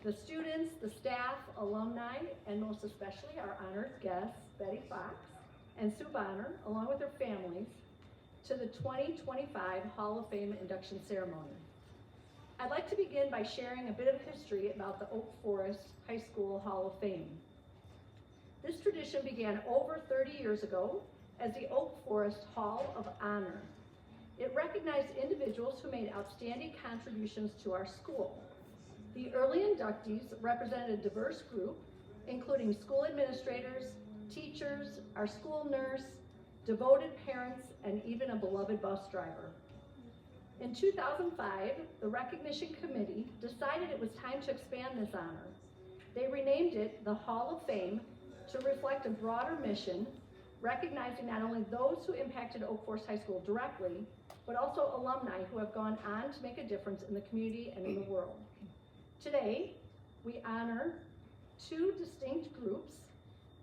The students, the staff, alumni, and most especially our honored guests, Betty Fox and Sue Bonner, along with their families, to the 2025 Hall of Fame induction ceremony. I'd like to begin by sharing a bit of history about the Oak Forest High School Hall of Fame. This tradition began over 30 years ago as the Oak Forest Hall of Honor. It recognized individuals who made outstanding contributions to our school. The early inductees represented a diverse group, including school administrators, teachers, our school nurse, devoted parents, and even a beloved bus driver. In 2005, the recognition committee decided it was time to expand this honor. They renamed it the Hall of Fame to reflect a broader mission, recognizing not only those who impacted Oak Forest High School directly, but also alumni who have gone on to make a difference in the community and in the world. Today, we honor two distinct groups,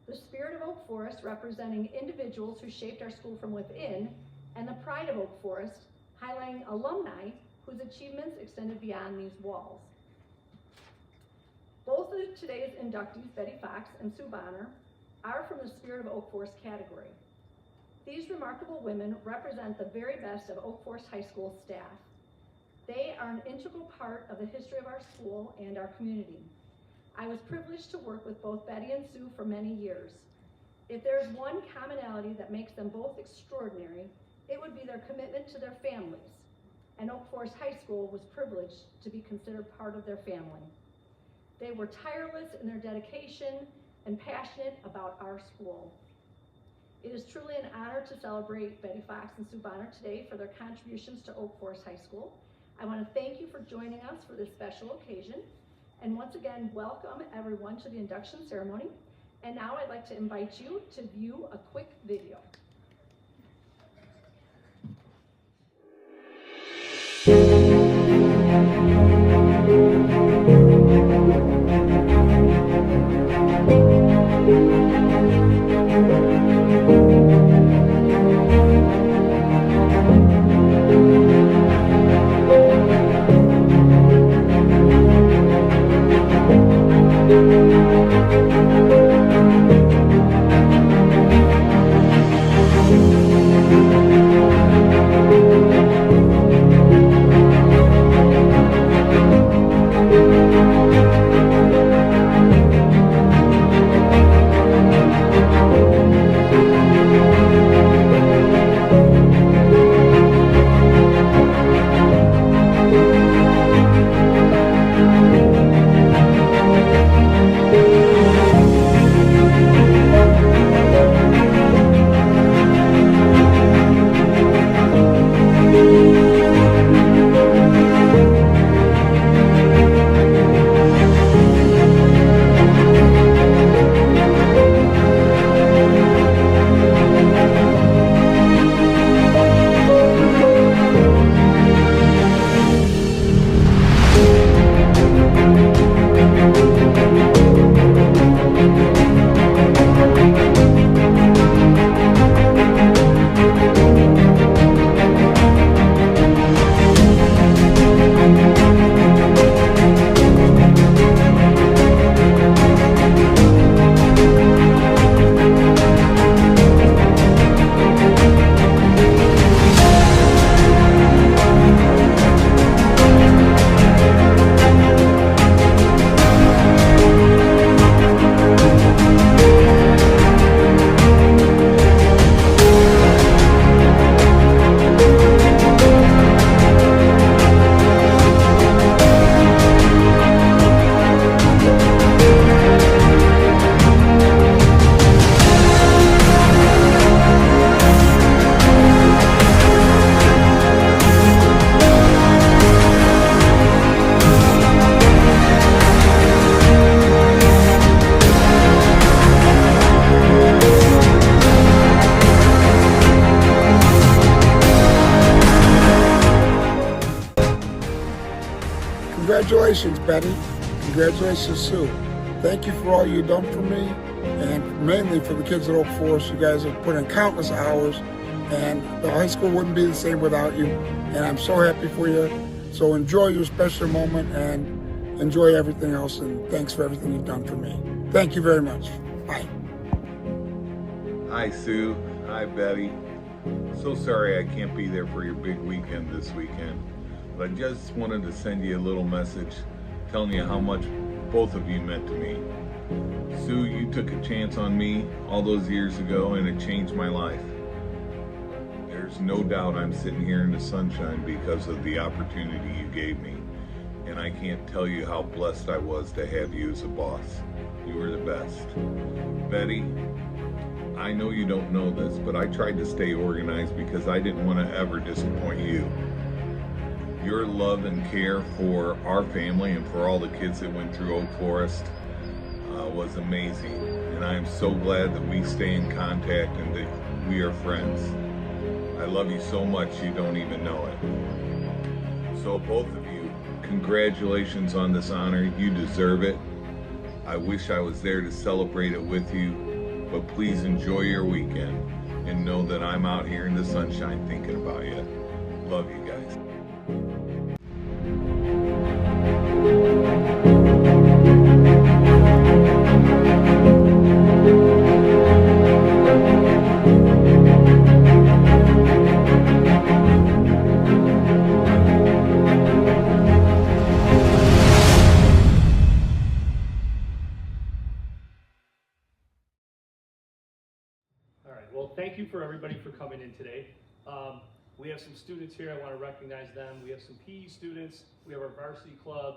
the Spirit of Oak Forest, representing individuals who shaped our school from within, and the Pride of Oak Forest, highlighting alumni whose achievements extended beyond these walls. Both of today's inductees, Betty Fox and Sue Bonner, are from the Spirit of Oak Forest category. These remarkable women represent the very best of Oak Forest High School staff. They are an integral part of the history of our school and our community. I was privileged to work with both Betty and Sue for many years. If there is one commonality that makes them both extraordinary, it would be their commitment to their families, and Oak Forest High School was privileged to be considered part of their family. They were tireless in their dedication and passionate about our school. It is truly an honor to celebrate Betty Fox and Sue Bonner today for their contributions to Oak Forest High School. I want to thank you for joining us for this special occasion, and once again, welcome everyone to the induction ceremony. And now I'd like to invite you to view a quick video. Congratulations, Betty. Congratulations, Sue. Thank you for all you've done for me, and mainly for the kids at Oak Forest. You guys have put in countless hours, and the high school wouldn't be the same without you. And I'm so happy for you. So enjoy your special moment, and enjoy everything else, and thanks for everything you've done for me. Thank you very much. Bye. Hi, Sue. Hi, Betty. So sorry I can't be there for your big weekend this weekend, but I just wanted to send you a little message telling you how much both of you meant to me. Sue, you took a chance on me all those years ago, and it changed my life. There's no doubt I'm sitting here in the sunshine because of the opportunity you gave me, and I can't tell you how blessed I was to have you as a boss. You were the best. Betty, I know you don't know this, but I tried to stay organized because I didn't want to ever disappoint you. Your love and care for our family and for all the kids that went through Oak Forest was amazing. And I am so glad that we stay in contact and that we are friends. I love you so much you don't even know it. So both of you, congratulations on this honor. You deserve it. I wish I was there to celebrate it with you, but please enjoy your weekend and know that I'm out here in the sunshine thinking about you. Love you guys. All right, well, thank you for everybody for coming in today. We have some students here, I want to recognize them. We have some PE students, we have our varsity club,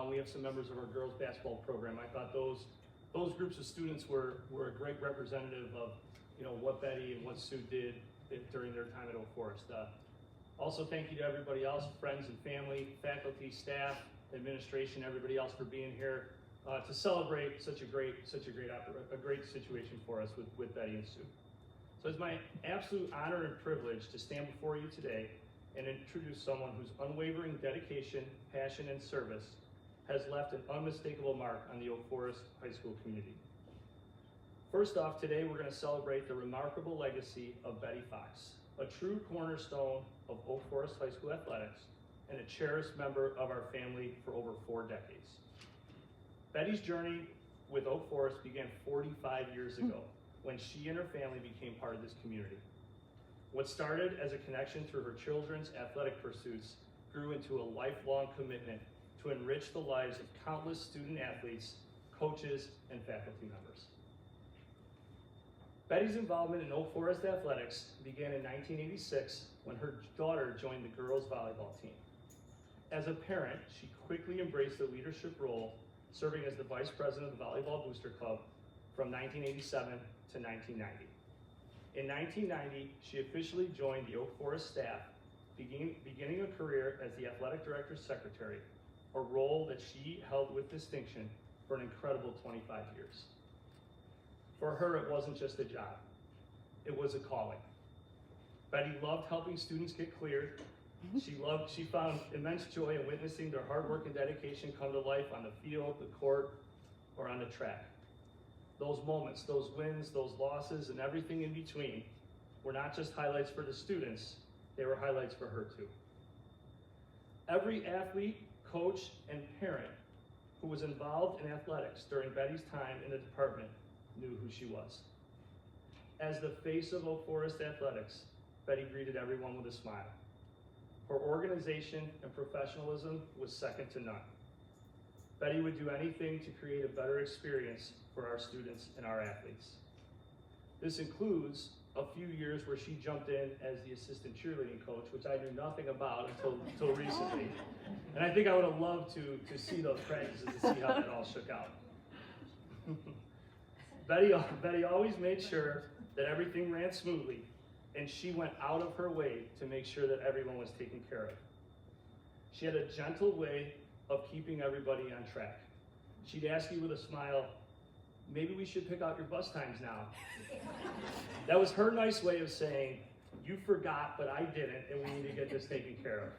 we have some members of our girls basketball program. I thought those groups of students were a great representative of, what Betty and what Sue did during their time at Oak Forest. Also, thank you to everybody else, friends and family, faculty, staff, administration, everybody else for being here to celebrate such a great situation for us with Betty and Sue. So it's my absolute honor and privilege to stand before you today and introduce someone whose unwavering dedication, passion, and service has left an unmistakable mark on the Oak Forest High School community. First off, today we're going to celebrate the remarkable legacy of Betty Fox, a true cornerstone of Oak Forest High School athletics and a cherished member of our family for over 4 decades. Betty's journey with Oak Forest began 45 years ago when she and her family became part of this community. What started as a connection through her children's athletic pursuits grew into a lifelong commitment to enrich the lives of countless student athletes, coaches, and faculty members. Betty's involvement in Oak Forest athletics began in 1986 when her daughter joined the girls volleyball team. As a parent, she quickly embraced the leadership role, serving as the vice president of the Volleyball Booster Club from 1987 to 1990. In 1990, she officially joined the Oak Forest staff, beginning a career as the athletic director's secretary, a role that she held with distinction for an incredible 25 years. For her, it wasn't just a job, it was a calling. Betty loved helping students get cleared. She found immense joy in witnessing their hard work and dedication come to life on the field, the court, or on the track. Those moments, those wins, those losses, and everything in between were not just highlights for the students, they were highlights for her too. Every athlete, coach, and parent who was involved in athletics during Betty's time in the department knew who she was. As the face of Oak Forest athletics, Betty greeted everyone with a smile. Her organization and professionalism was second to none. Betty would do anything to create a better experience for our students and our athletes. This includes a few years where she jumped in as the assistant cheerleading coach, which I knew nothing about until recently. And I think I would have loved to see those practices to see how that all shook out. Betty always made sure that everything ran smoothly, and she went out of her way to make sure that everyone was taken care of. She had a gentle way of keeping everybody on track. She'd ask you with a smile, maybe we should pick out your bus times now. That was her nice way of saying, you forgot, but I didn't, and we need to get this taken care of.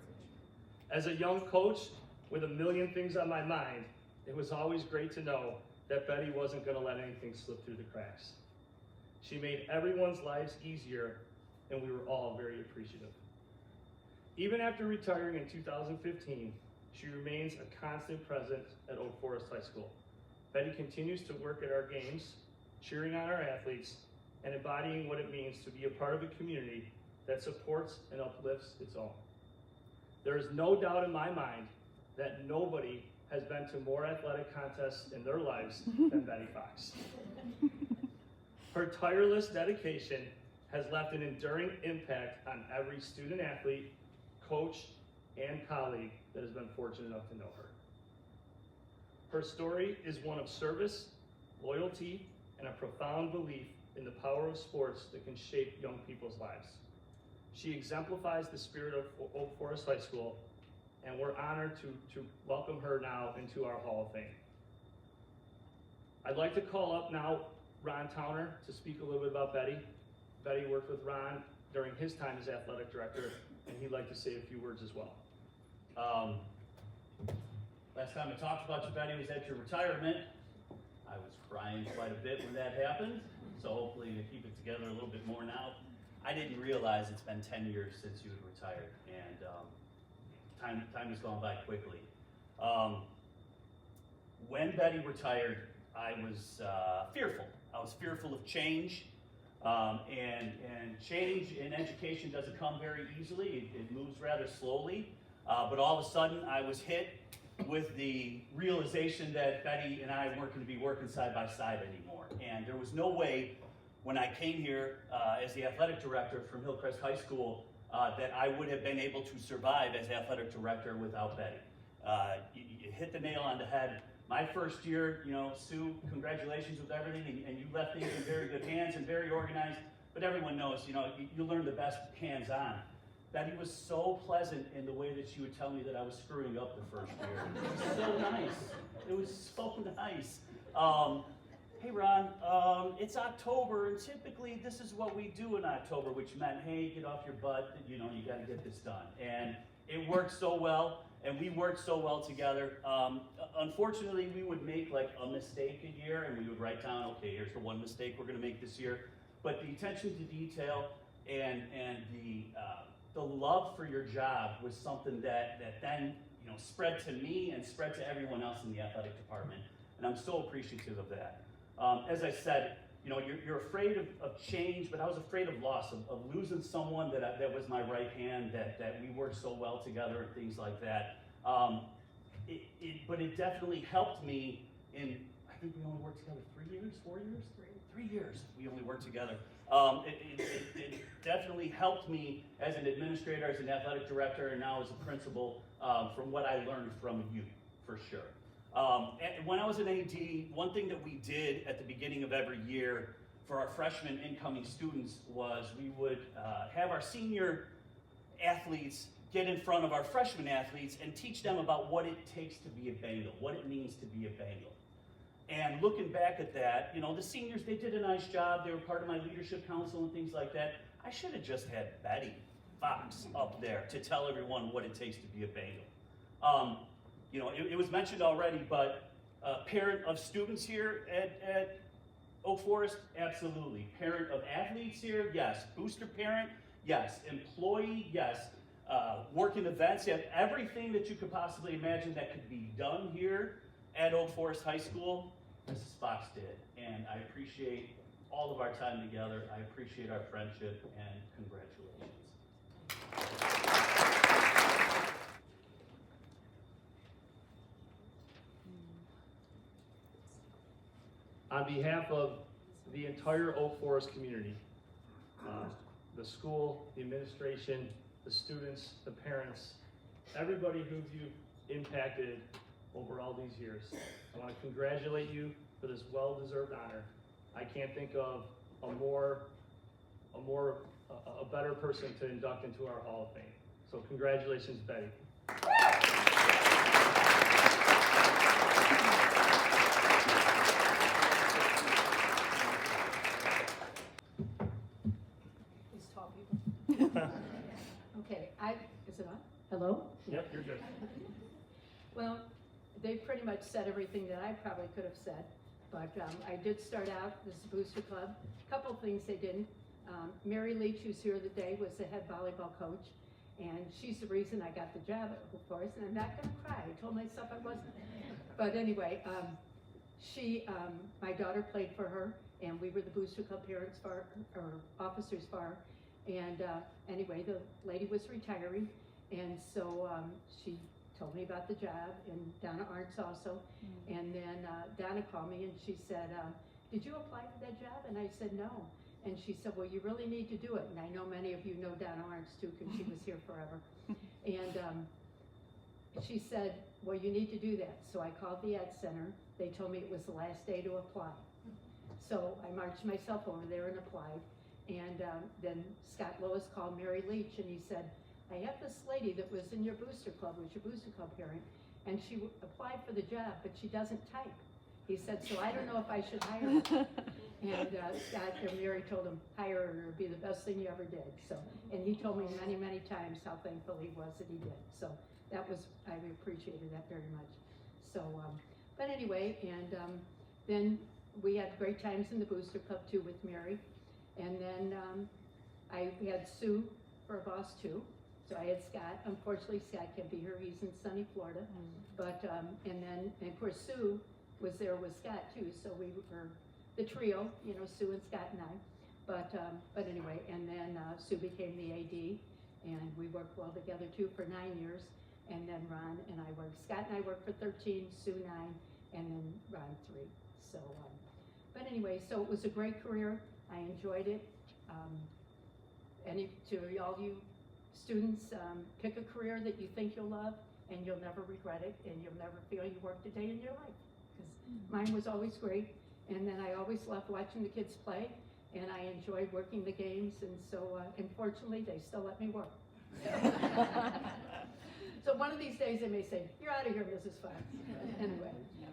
As a young coach with a million things on my mind, it was always great to know that Betty wasn't going to let anything slip through the cracks. She made everyone's lives easier, and we were all very appreciative. Even after retiring in 2015, she remains a constant presence at Oak Forest High School. Betty continues to work at our games, cheering on our athletes, and embodying what it means to be a part of a community that supports and uplifts its own. There is no doubt in my mind that nobody has been to more athletic contests in their lives than Betty Fox. Her tireless dedication has left an enduring impact on every student athlete, coach, and colleague that has been fortunate enough to know her. Her story is one of service, loyalty, and a profound belief in the power of sports that can shape young people's lives. She exemplifies the spirit of Oak Forest High School, and we're honored to welcome her now into our Hall of Fame. I'd like to call up now Ron Towner to speak a little bit about Betty. Betty worked with Ron during his time as athletic director, and he'd like to say a few words as well. Last time I talked about you, Betty, was at your retirement. I was crying quite a bit when that happened, so hopefully you keep it together a little bit more now. I didn't realize it's been 10 years since you had retired, and time has gone by quickly. When Betty retired, I was fearful. I was fearful of change, and change in education doesn't come very easily. It moves rather slowly, but all of a sudden I was hit with the realization that Betty and I weren't going to be working side by side anymore. And there was no way when I came here as the athletic director from Hillcrest High School that I would have been able to survive as athletic director without Betty. You hit the nail on the head. My first year, Sue, congratulations with everything, and you left things in very good hands and very organized, but everyone knows, you learn the best hands-on. Betty was so pleasant in the way that she would tell me that I was screwing up the first year. It was so nice. It was so nice. Hey Ron, it's October, and typically this is what we do in October, which meant, hey, get off your butt, you got to get this done. And it worked so well, and we worked so well together. Unfortunately, we would make like a mistake a year, and we would write down, okay, here's the one mistake we're going to make this year. But the attention to detail and the love for your job was something that then spread to me and spread to everyone else in the athletic department, and I'm so appreciative of that. As I said, you're afraid of change, but I was afraid of loss, of losing someone that was my right hand, that we worked so well together and things like that. But it definitely helped me in, I think we only worked together 3 years, 4 years? 3 years we only worked together. It definitely helped me as an administrator, as an athletic director, and now as a principal from what I learned from you, for sure. When I was an AD, one thing that we did at the beginning of every year for our freshman incoming students was we would have our senior athletes get in front of our freshman athletes and teach them about what it takes to be a Bengal, what it means to be a Bengal. And looking back at that, the seniors, they did a nice job. They were part of my leadership council and things like that. I should have just had Betty Fox up there to tell everyone what it takes to be a Bengal. It was mentioned already, but parent of students here at Oak Forest, absolutely. Parent of athletes here, yes. Booster parent, yes. Employee, yes. Working events, you have everything that you could possibly imagine that could be done here at Oak Forest High School. Mrs. Fox did, and I appreciate all of our time together. I appreciate our friendship, and congratulations. On behalf of the entire Oak Forest community, the school, the administration, the students, the parents, everybody who you've impacted over all these years, I want to congratulate you for this well-deserved honor. I can't think of a better person to induct into our Hall of Fame. So congratulations, Betty. These tall people. Okay, is it on? Hello? Yep, you're good. Well, they pretty much said everything that I probably could have said, but I did start out this Booster Club. A couple things they didn't. Mary Leach, who's here today, was the head volleyball coach, And she's the reason I got the job at Oak Forest, and I'm not gonna cry. I told myself I wasn't. But anyway, my daughter played for her, and we were the Booster Club parents for, or officers for her. And anyway, the lady was retiring, and so she told me about the job, and Donna Arntz also. And then Donna called me and she said, did you apply for that job? And I said, no. And she said, well, you really need to do it. And I know many of you know Donna Arntz too, because she was here forever. And she said, well, you need to do that. So I called the Ed Center. They told me it was the last day to apply. So I marched myself over there and applied. And then Scott Lois called Mary Leach, and he said, I have this lady that was in your booster club, was your booster club parent, and she applied for the job, but she doesn't type. He said, so I don't know if I should hire her. And Scott and Mary told him, hire her, it'd be the best thing you ever did. So, and he told me many, many times how thankful he was that he did. So that was, I appreciated that very much. So, but anyway, and then we had great times in the booster club too with Mary. And then we had Sue for a boss too. So I had Scott. Unfortunately, Scott can't be here. He's in sunny Florida. But, and of course, Sue was there with Scott too. So we were the trio, you know, Sue and Scott and I. But anyway, and then Sue became the AD, and we worked well together too for 9 years. And then Ron and I worked. Scott and I worked for 13, Sue 9, and then Ron 3. So, but anyway, so it was a great career. I enjoyed it. To all you students, pick a career that you think you'll love, and you'll never regret it, and you'll never feel you worked a day in your life. Because mine was always great, and then I always loved watching the kids play, and I enjoyed working the games, and so, unfortunately, they still let me work. So one of these days they may say, you're out of here, Mrs. Fox. Anyway,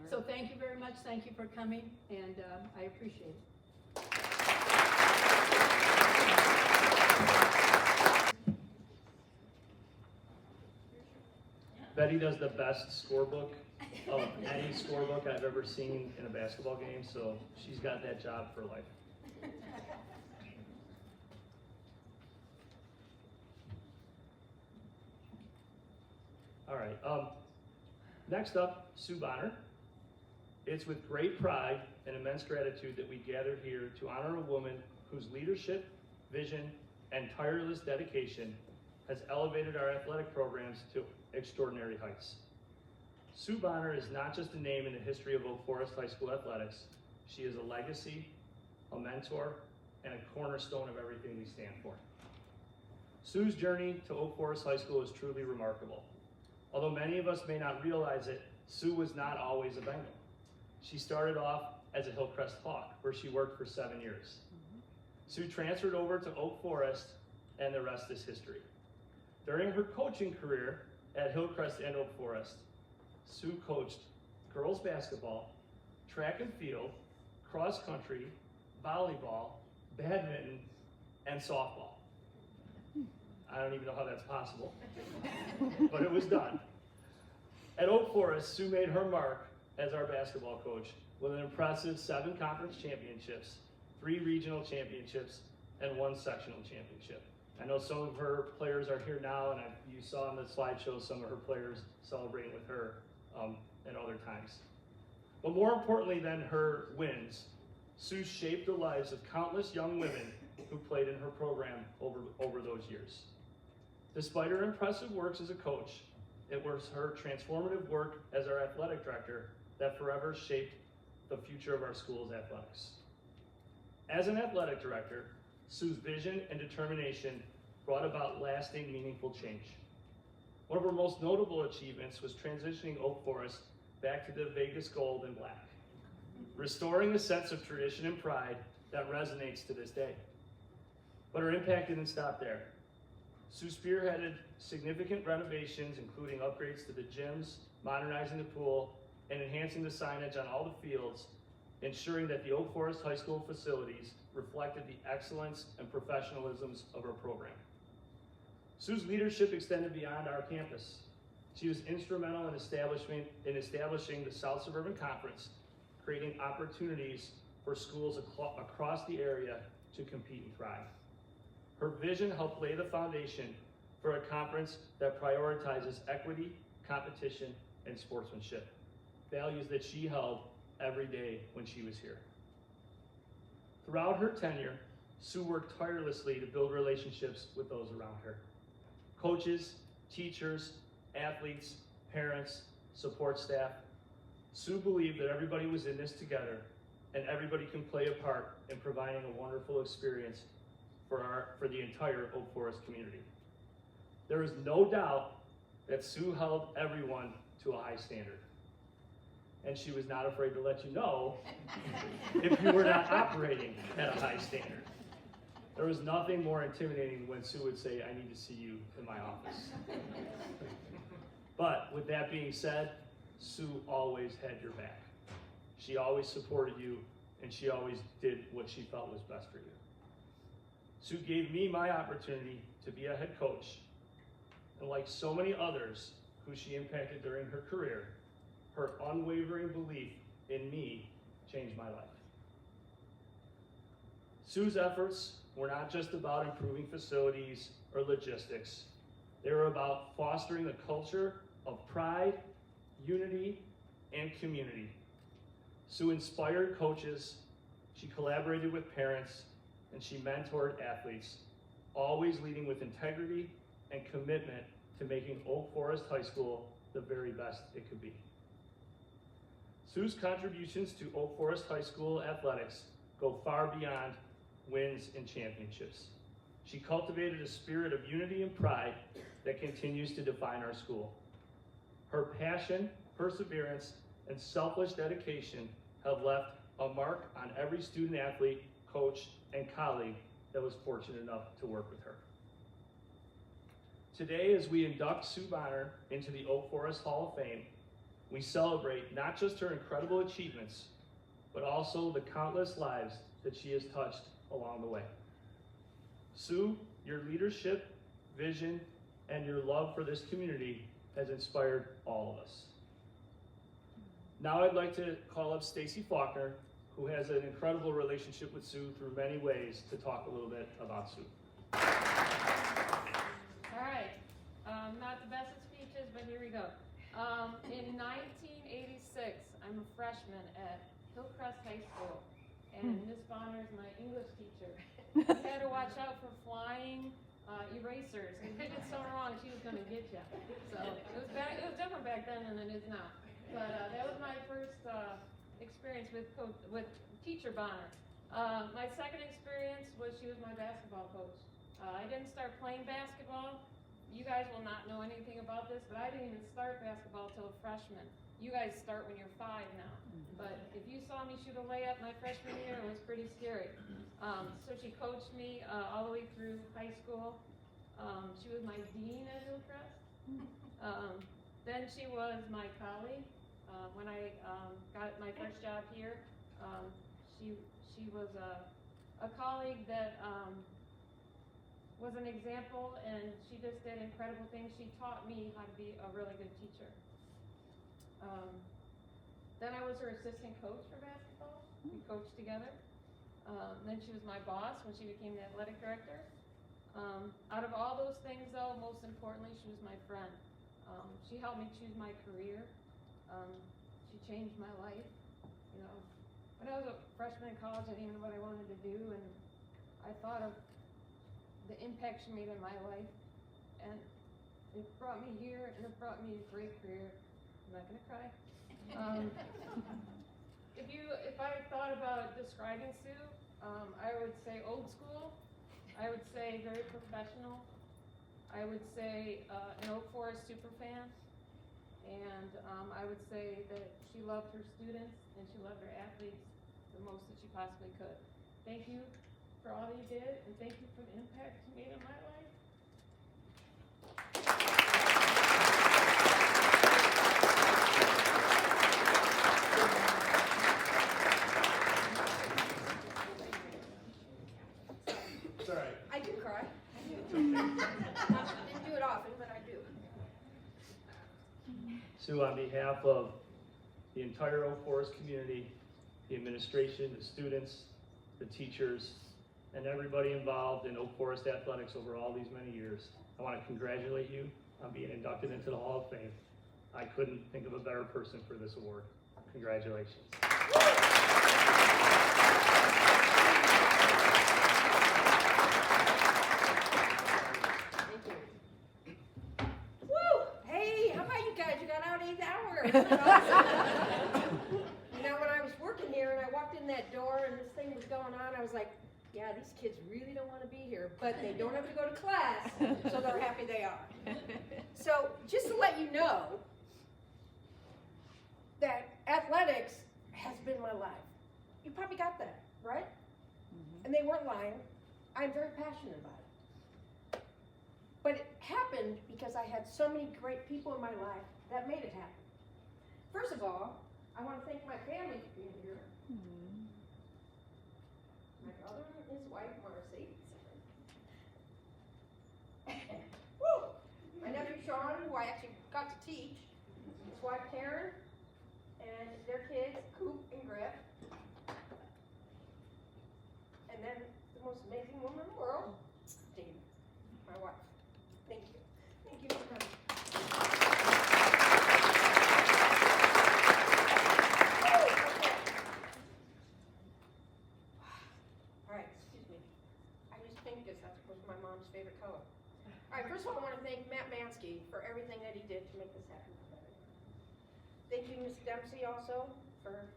so thank you very much. Thank you for coming, and I appreciate it. Betty does the best scorebook of any scorebook I've ever seen in a basketball game, so she's got that job for life. All right, next up, Sue Bonner. It's with great pride and immense gratitude that we gather here to honor a woman whose leadership, vision, and tireless dedication has elevated our athletic programs to extraordinary heights. Sue Bonner is not just a name in the history of Oak Forest High School athletics. She is a legacy, a mentor, and a cornerstone of everything we stand for. Sue's journey to Oak Forest High School is truly remarkable. Although many of us may not realize it, Sue was not always a Bengal. She started off as a Hillcrest Hawk, where she worked for 7 years. Sue transferred over to Oak Forest, and the rest is history. During her coaching career at Hillcrest and Oak Forest, Sue coached girls basketball, track and field, cross country, volleyball, badminton, and softball. I don't even know how that's possible, but it was done. At Oak Forest, Sue made her mark as our basketball coach with an impressive 7 conference championships, 3 regional championships, and 1 sectional championship. I know some of her players are here now, and you saw on the slideshow some of her players celebrating with her at other times. But more importantly than her wins, Sue shaped the lives of countless young women who played in her program over those years. Despite her impressive works as a coach, it was her transformative work as our athletic director that forever shaped the future of our school's athletics. As an athletic director, Sue's vision and determination brought about lasting, meaningful change. One of her most notable achievements was transitioning Oak Forest back to the Vegas gold and black, restoring a sense of tradition and pride that resonates to this day. But her impact didn't stop there. Sue spearheaded significant renovations, including upgrades to the gyms, modernizing the pool, and enhancing the signage on all the fields, ensuring that the Oak Forest High School facilities reflected the excellence and professionalisms of our program. Sue's leadership extended beyond our campus. She was instrumental in establishing the South Suburban Conference, creating opportunities for schools across the area to compete and thrive. Her vision helped lay the foundation for a conference that prioritizes equity, competition, and sportsmanship, values that she held every day when she was here. Throughout her tenure, Sue worked tirelessly to build relationships with those around her. Coaches, teachers, athletes, parents, support staff. Sue believed that everybody was in this together and everybody can play a part in providing a wonderful experience for the entire Oak Forest community. There is no doubt that Sue held everyone to a high standard. And she was not afraid to let you know if you were not operating at a high standard. There was nothing more intimidating when Sue would say, "I need to see you in my office." But with that being said, Sue always had your back. She always supported you, and she always did what she felt was best for you. Sue gave me my opportunity to be a head coach, and like so many others who she impacted during her career, her unwavering belief in me changed my life. Sue's efforts were not just about improving facilities or logistics. They were about fostering a culture of pride, unity, and community. Sue inspired coaches, she collaborated with parents, and she mentored athletes, always leading with integrity and commitment to making Oak Forest High School the very best it could be. Sue's contributions to Oak Forest High School athletics go far beyond wins and championships. She cultivated a spirit of unity and pride that continues to define our school. Her passion, perseverance, and selfless dedication have left a mark on every student athlete, coach, and colleague that was fortunate enough to work with her. Today, as we induct Sue Bonner into the Oak Forest Hall of Fame, we celebrate not just her incredible achievements, but also the countless lives that she has touched along the way. Sue, your leadership, vision, and your love for this community has inspired all of us. Now I'd like to call up Stacy Faulkner, who has an incredible relationship with Sue through many ways, to talk a little bit about Sue. All right, not the best at speeches, but here we go. In 1986, I'm a freshman at Hillcrest High School, and Miss Bonner is my English teacher. You had to watch out for flying erasers. If you did something wrong, she was going to get you. So it was different back then than it is now. But that was my first experience with Teacher Bonner. My second experience was she was my basketball coach. I didn't start playing basketball. You guys will not know anything about this, but I didn't even start basketball till a freshman. You guys start when you're 5 now. But if you saw me shoot a layup my freshman year, it was pretty scary. So she coached me all the way through high school. She was my dean at Hillcrest. Then she was my colleague. When I got my first job here, she was a colleague that was an example, and she just did incredible things. She taught me how to be a really good teacher. Then I was her assistant coach for basketball. We coached together. Then she was my boss when she became the athletic director. Out of all those things, though, most importantly, she was my friend. She helped me choose my career. She changed my life. You know, when I was a freshman in college, I didn't know what I wanted to do, and I thought of the impact she made in my life, and it brought me here, and it brought me a great career. I'm not gonna cry. If I thought about describing Sue, I would say old school. I would say very professional. I would say an Oak Forest super fan. And I would say that she loved her students and she loved her athletes the most that she possibly could. Thank you for all you did, and thank you for the impact you made in my life. It's all right. I do cry. Didn't do it often, but I do. Sue, on behalf of the entire Oak Forest community, the administration, the students, the teachers, and everybody involved in Oak Forest athletics over all these many years, I want to congratulate you on being inducted into the Hall of Fame. I couldn't think of a better person for this award. Congratulations. Woo! Hey, how about you guys? You got out 8 hours. Isn't that awesome? You know, when I was working here and I walked in that door and this thing was going on, I was like, yeah, these kids really don't want to be here, but they don't have to go to class, so they're happy they are. So, just to let you know that athletics has been my life. You probably got that, right? And they weren't lying. I'm very passionate about it. But it happened because I had so many great people in my life that made it happen. First of all, I want to thank my family for being here. My brother and his wife, Marcy. Woo! My nephew Sean, who I actually got to teach. His wife Karen, and their kids, Coop and Griff. And then the most amazing woman in the world, Dana, my wife. Thank you. Thank you for coming. Okay. All right, excuse me. I use pink because that was my mom's favorite color. All right, first of all, I want to thank Matt Mansky for everything that he did to make this happen. Thank you, Ms. Dempsey, also, for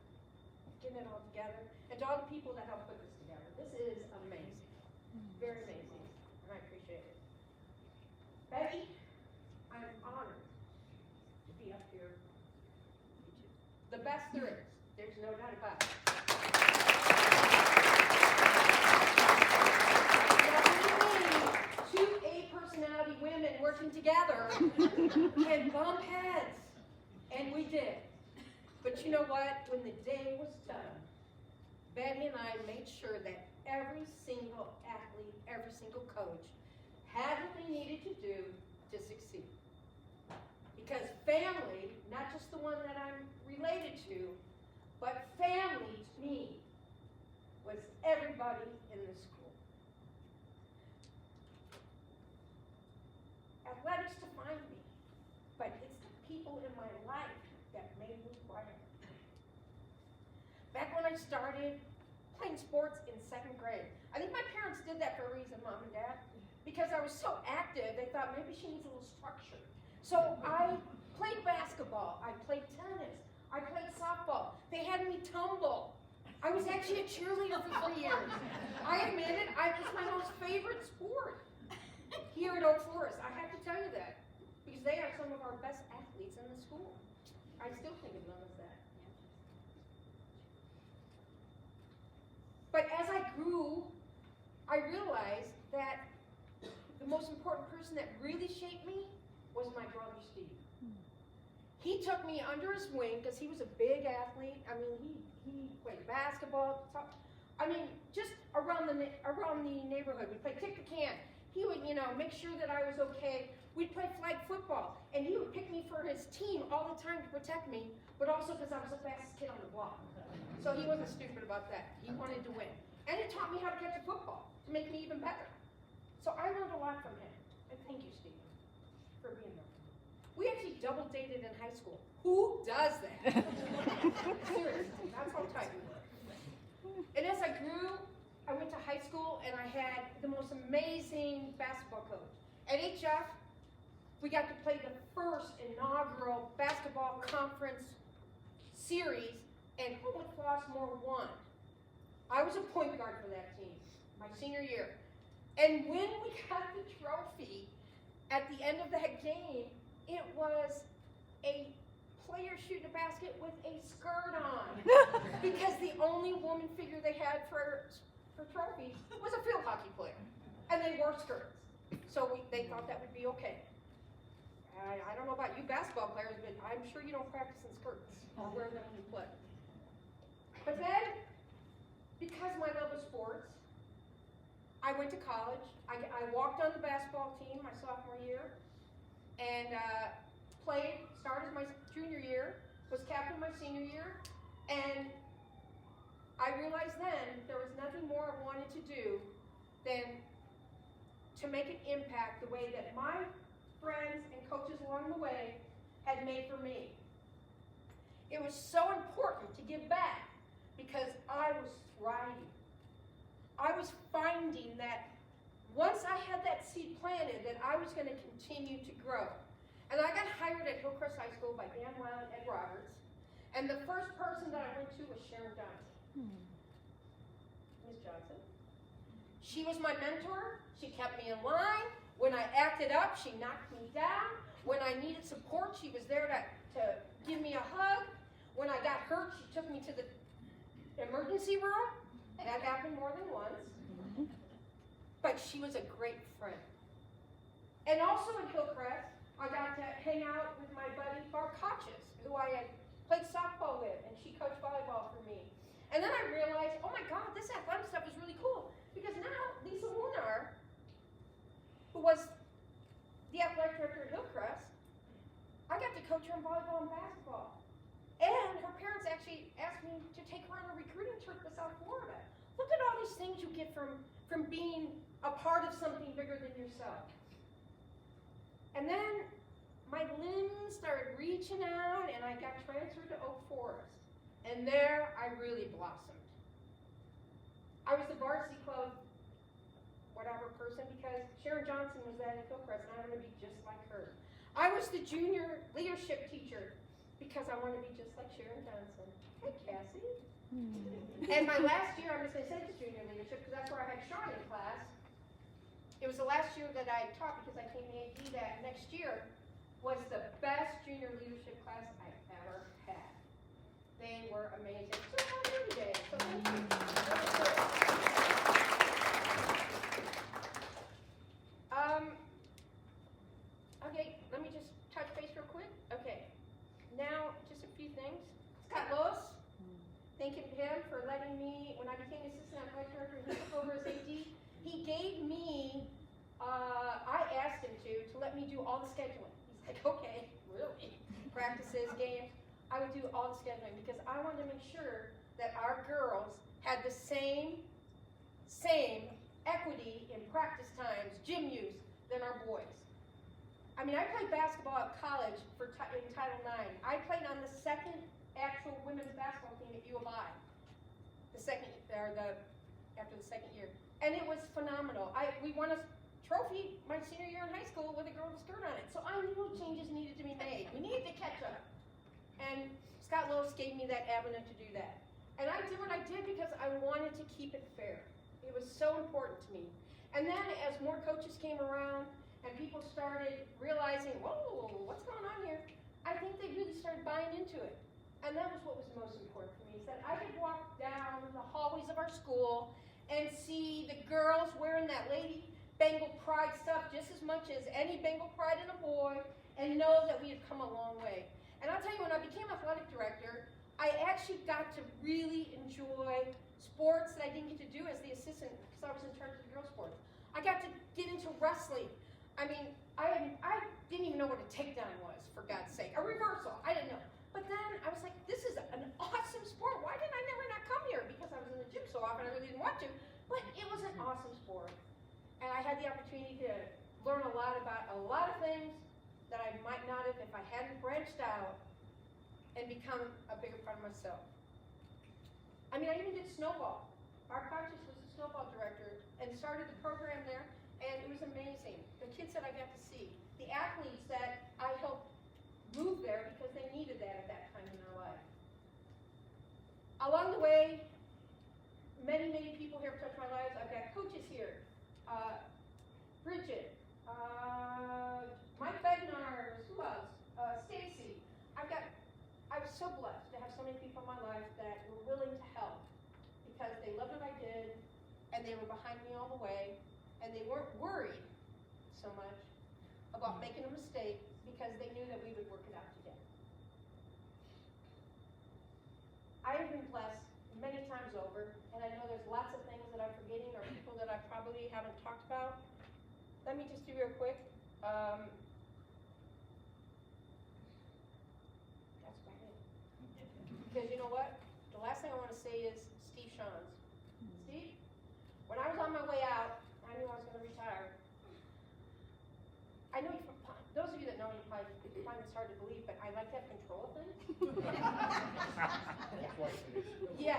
getting it all together. And to all the people that helped put this together. This is amazing. Very amazing. And I appreciate it. Betty, I'm honored to be up here with you. The best there is. There's no doubt about it. Now, two A-personality women working together can bump heads. And we did. But you know what? When the day was done, Betty and I made sure that every single athlete, every single coach had what they needed to do to succeed. Because family, not just the one that I'm related to, but family to me was everybody in the school. Athletics defined me, but it's the people in my life that made me brighter. Back when I started playing sports in 2nd grade, I think my parents did that for a reason, Mom and Dad, because I was so active, they thought maybe she needs a little structure. So I played basketball, I played tennis, I played softball. They had me tumble. I was actually a cheerleader for 3 years. I admit it, it's my most favorite sport here at Oak Forest. I have to tell you that, because they are some of our best athletes in the school. I still think of them as that. But as I grew, I realized that the most important person that really shaped me was my brother Steve. He took me under his wing because he was a big athlete. I mean, he played basketball. I mean, just around the neighborhood. We'd play kick the can. He would, make sure that I was okay. We'd play flag football, and he would pick me for his team all the time to protect me, but also because I was the fastest kid on the block. So he wasn't stupid about that. He wanted to win. And he taught me how to catch a football to make me even better. So I learned a lot from him. And thank you, Stephen, for being there. We actually double dated in high school. Who does that? Seriously, that's how tight we were. And as I grew, I went to high school and I had the most amazing basketball coach. At HF, we got to play the first inaugural basketball conference series, and Homewood Flossmoor won. I was a point guard for that team, my senior year. And when we got the trophy at the end of that game, it was a player shooting a basket with a skirt on. Because the only woman figure they had for trophies was a field hockey player. And they wore skirts. So they thought that would be okay. I don't know about you basketball players, but I'm sure you don't practice in skirts or wear them when you play. But then, because of my love of sports, I went to college. I walked on the basketball team my sophomore year and started my junior year, was captain my senior year, and I realized then there was nothing more I wanted to do than to make an impact the way that my friends and coaches along the way had made for me. It was so important to give back because I was thriving. I was finding that once I had that seed planted, that I was going to continue to grow. And I got hired at Hillcrest High School by Dan Weil and Ed Roberts. And the first person that I went to was Sharon Johnson. Ms. Johnson. She was my mentor. She kept me in line. When I acted up, she knocked me down. When I needed support, she was there to give me a hug. When I got hurt, she took me to the emergency room. That happened more than once. But she was a great friend. And also in Hillcrest, I got to hang out with my buddy Barb Koches, who I had played softball with, and she coached volleyball for me. And then I realized, oh my God, this athletic stuff is really cool. Because now Lisa Lunar, who was the athletic director at Hillcrest, I got to coach her in volleyball and basketball. And her parents actually asked me to take her on a recruiting trip to South Florida. Look at all these things you get from being a part of something bigger than yourself. And then my limbs started reaching out and I got transferred to Oak Forest. And there I really blossomed. I was the varsity club whatever person because Sharon Johnson was at Hillcrest and I wanted to be just like her. I was the junior leadership teacher because I wanted to be just like Sharon Johnson. Hey, Cassie. And my last year, I'm just going to say it's junior leadership because that's where I had Sean in class. It was the last year that I taught because I came to AD that next year was the best junior leadership class I've ever had. They were amazing. So how are you today? So thank you. Okay, let me just touch base real quick. Okay, now just a few things. Scott Lois, thanking him for letting me, when I became assistant athletic director and he took over as AD, he gave me, I asked him to let me do all the scheduling. He's like, okay, really? Practices, games. I would do all the scheduling because I wanted to make sure that our girls had the same equity in practice times, gym use, than our boys. I mean, I played basketball at college in Title IX. I played on the second actual women's basketball team at U of I, after the second year. And it was phenomenal. We won a trophy my senior year in high school with a girl with a skirt on it. So I knew changes needed to be made. We needed to catch up. And Scott Lois gave me that avenue to do that. And I did what I did because I wanted to keep it fair. It was so important to me. And then as more coaches came around and people started realizing, whoa, what's going on here? I think they really started buying into it. And that was what was most important for me, is that I could walk down the hallways of our school and see the girls wearing that Lady Bengal Pride stuff just as much as any Bengal Pride in a boy, and know that we had come a long way. And I'll tell you, when I became athletic director, I actually got to really enjoy sports that I didn't get to do as the assistant because I was in charge of the girls' sports. I got to get into wrestling. I mean, I didn't even know what a takedown was, for God's sake. A reversal, I didn't know. But then I was like, this is an awesome sport. Why did I never not come here? Because I was in the gym so often, I really didn't want to. But it was an awesome sport. And I had the opportunity to learn a lot about a lot of things that I might not have if I hadn't branched out and become a bigger part of myself. I mean, I even did snowball. Our coach was the snowball director and started the program there, and it was amazing. The kids that I got to see, the athletes that I helped move there because they needed that at that time in their life. Along the way, many, many people here have touched my lives. I've got coaches here. Bridget, Mike Bednar, who else? Stacy. I was so blessed to have so many people in my life that were willing to help because they loved what I did and they were behind me all the way and they weren't worried so much about making a mistake because they knew that we would work it out together. I have been blessed many times over, and I know there's lots of things that I'm forgetting or people that I probably haven't talked about. Let me just do real quick. That's about it. Because you know what? The last thing I want to say is Steve Shawns. Steve, when I was on my way out, I knew I was going to retire. know you probably find this hard to believe, but I like to have control of things. Yeah.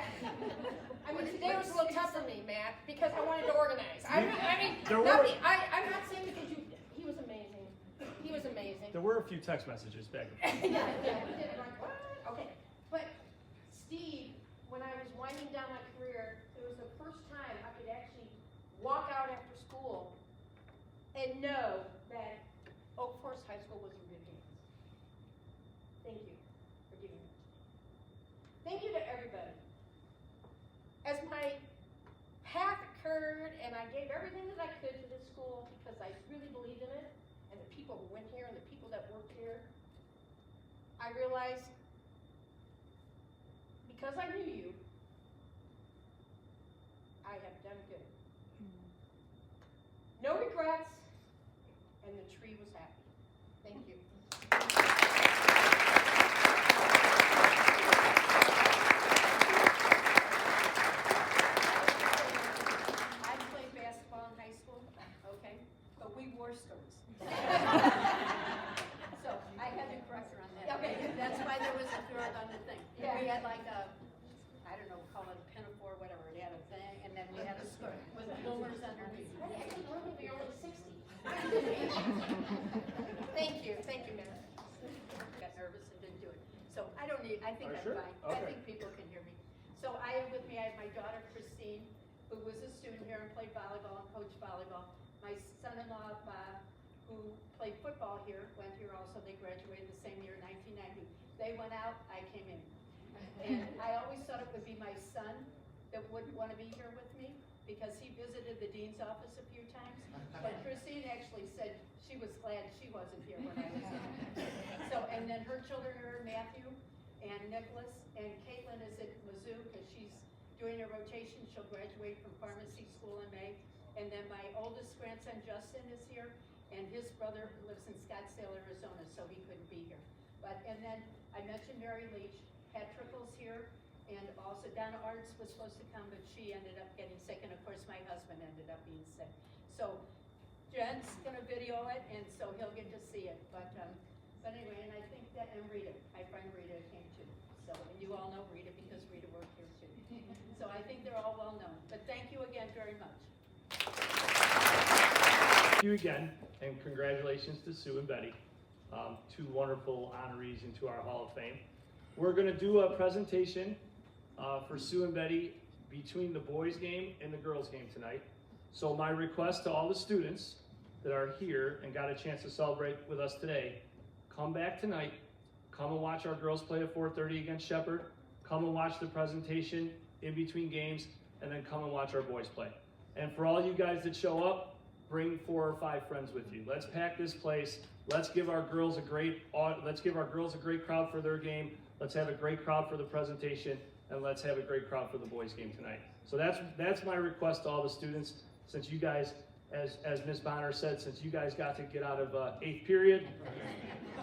I mean, today was a little tough for me, Matt, because I wanted to organize. I'm not saying because he was amazing. He was amazing. There were a few text messages back and forth. Yeah, we did it like, what? Okay. But Steve, when I was winding down my career, it was the first time I could actually walk out after school and know that Oak Forest High School was in good hands. Thank you for giving me. Thank you to everybody. As my path occurred and I gave everything that I could to this school because I really believed in it, and the people who went here and the people that worked here, I realized because I knew you, I have done good. No regrets, and the tree was happy. Thank you. I played basketball in high school, okay, but we wore skirts. So I had to correct her on that. Okay. That's why there was a thread on the thing. Yeah. We had like a, I don't know, call it a pinafore, whatever, it had a thing, and then we had a skirt with bloomers underneath. I actually learned when you're only 60. Thank you, Matt. Got nervous and didn't do it. So I don't need, I think Are you I'm sure? fine. I Okay. think people can hear me. So I have with me, I have my daughter Christine, who was a student here and played volleyball and coached volleyball. My son-in-law, Bob, who played football here, went here also. They graduated the same year, 1990. They went out, I came in. And I always thought it would be my son that wouldn't want to be here with me because he visited the dean's office a few times. But Christine actually said she was glad she wasn't here when I was there. So, and then her children are Matthew and Nicholas, and Caitlin is at Mizzou because she's doing a rotation. She'll graduate from pharmacy school in May. And then my oldest grandson, Justin, is here, and his brother lives in Scottsdale, Arizona, so he couldn't be here. And then I mentioned Mary Leach, Pat Trickle's here, and also Donna Arts was supposed to come, but she ended up getting sick, and of course my husband ended up being sick. So Jen's gonna video it, and so he'll get to see it. But anyway, and I think that, and Rita, my friend Rita came too. So, and you all know Rita because Rita worked here too. So I think they're all well known. But thank you again very much. Thank you again, and congratulations to Sue and Betty, two wonderful honorees into our Hall of Fame. We're going to do a presentation for Sue and Betty between the boys' game and the girls' game tonight. So my request to all the students that are here and got a chance to celebrate with us today, come back tonight, come and watch our girls play at 4:30 against Shepherd, come and watch the presentation in between games, and then come and watch our boys play. And for all you guys that show up, bring 4 or 5 friends with you. Let's pack this place. Let's give our girls a great crowd for their game. Let's have a great crowd for the presentation, and let's have a great crowd for the boys' game tonight. So that's my request to all the students. Since you guys, as Ms. Bonner said, since you guys got to get out of 8th period,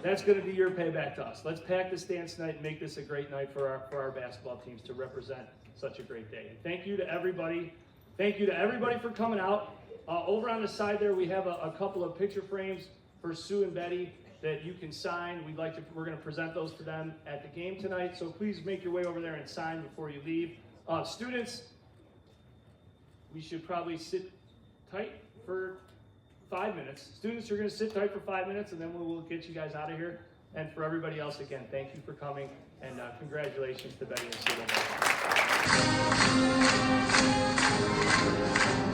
that's going to be your payback to us. Let's pack the stands tonight and make this a great night for our basketball teams to represent such a great day. Thank you to everybody. Thank you to everybody for coming out. Over on the side there, we have a couple of picture frames for Sue and Betty that you can sign. We're going to present those to them at the game tonight. So please make your way over there and sign before you leave. Students, we should probably sit tight for 5 minutes. Students, you're going to sit tight for 5 minutes, and then we'll get you guys out of here. And for everybody else, again, thank you for coming, and congratulations to Betty and Sue.